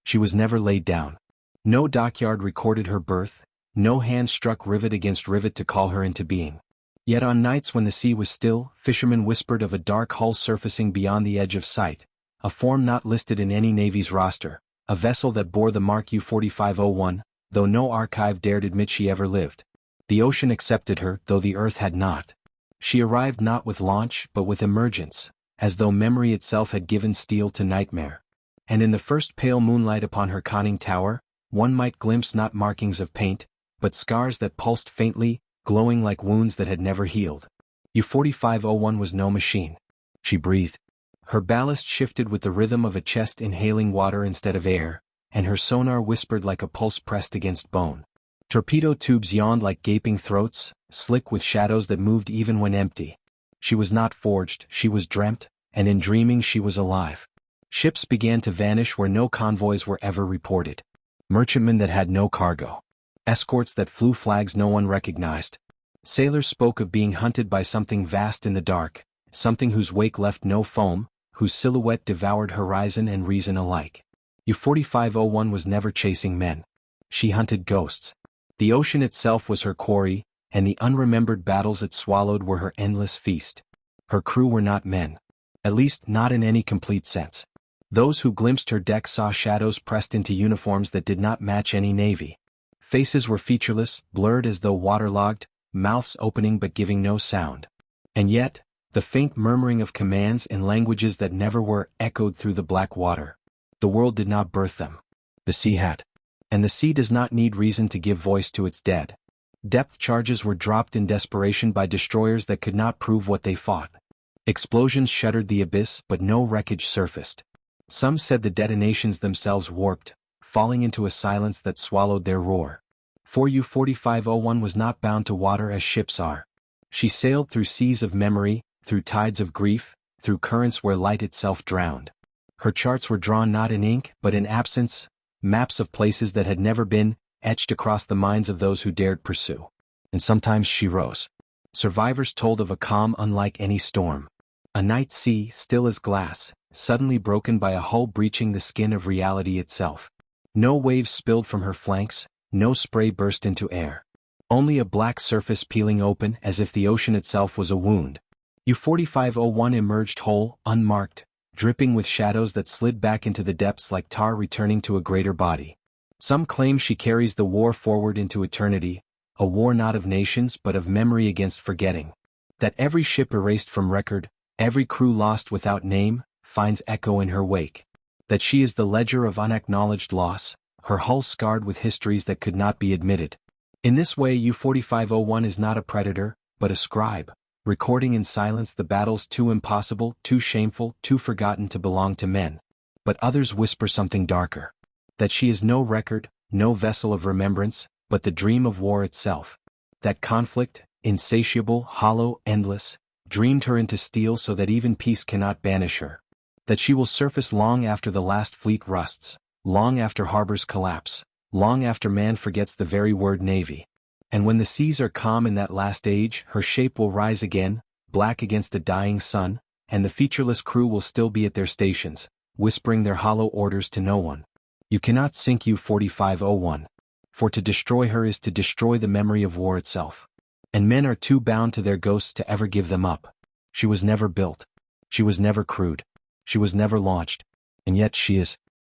She was never laid down. No dockyard recorded her birth, no hand struck rivet against rivet to call her into being. Yet on nights when the sea was still, fishermen whispered of a dark hull surfacing beyond the edge of sight, a form not listed in any Navy's roster, a vessel that bore the mark U-4501, though no archive dared admit she ever lived. The ocean accepted her, though the earth had not. She arrived not with launch but with emergence, as though memory itself had given steel to nightmare. And in the first pale moonlight upon her conning tower, one might glimpse not markings of paint, but scars that pulsed faintly, glowing like wounds that had never healed. U-4501 was no machine. She breathed. Her ballast shifted with the rhythm of a chest inhaling water instead of air, and her sonar whispered like a pulse pressed against bone. Torpedo tubes yawned like gaping throats, slick with shadows that moved even when empty. She was not forged, she was dreamt, and in dreaming she was alive. Ships began to vanish where no convoys were ever reported. Merchantmen that had no cargo. Escorts that flew flags no one recognized. Sailors spoke of being hunted by something vast in the dark, something whose wake left no foam, whose silhouette devoured horizon and reason alike. U-4501 was never chasing men. She hunted ghosts. The ocean itself was her quarry, and the unremembered battles it swallowed were her endless feast. Her crew were not men. At least not in any complete sense. Those who glimpsed her deck saw shadows pressed into uniforms that did not match any navy. Faces were featureless, blurred as though waterlogged, mouths opening but giving no sound. And yet, the faint murmuring of commands in languages that never were echoed through the black water. The world did not birth them. The sea had. And the sea does not need reason to give voice to its dead. Depth charges were dropped in desperation by destroyers that could not prove what they fought. Explosions shuddered the abyss but no wreckage surfaced. Some said the detonations themselves warped, falling into a silence that swallowed their roar. For U-4501 was not bound to water as ships are. She sailed through seas of memory, through tides of grief, through currents where light itself drowned. Her charts were drawn not in ink but in absence, maps of places that had never been, etched across the minds of those who dared pursue. And sometimes she rose. Survivors told of a calm unlike any storm. A night sea, still as glass, suddenly broken by a hull breaching the skin of reality itself. No waves spilled from her flanks, no spray burst into air. Only a black surface peeling open as if the ocean itself was a wound. U-4501 emerged whole, unmarked, dripping with shadows that slid back into the depths like tar returning to a greater body. Some claim she carries the war forward into eternity, a war not of nations but of memory against forgetting. That every ship erased from record, every crew lost without name, finds echo in her wake. That she is the ledger of unacknowledged loss, her hull scarred with histories that could not be admitted. In this way U-4501 is not a predator, but a scribe, recording in silence the battles too impossible, too shameful, too forgotten to belong to men. But others whisper something darker. That she is no record, no vessel of remembrance, but the dream of war itself. That conflict, insatiable, hollow, endless, dreamed her into steel so that even peace cannot banish her. That she will surface long after the last fleet rusts, long after harbors collapse, long after man forgets the very word navy. And when the seas are calm in that last age, her shape will rise again, black against a dying sun, and the featureless crew will still be at their stations, whispering their hollow orders to no one. You cannot sink U-4501. For to destroy her is to destroy the memory of war itself. And men are too bound to their ghosts to ever give them up. She was never built. She was never crewed. She was never launched. And yet she is.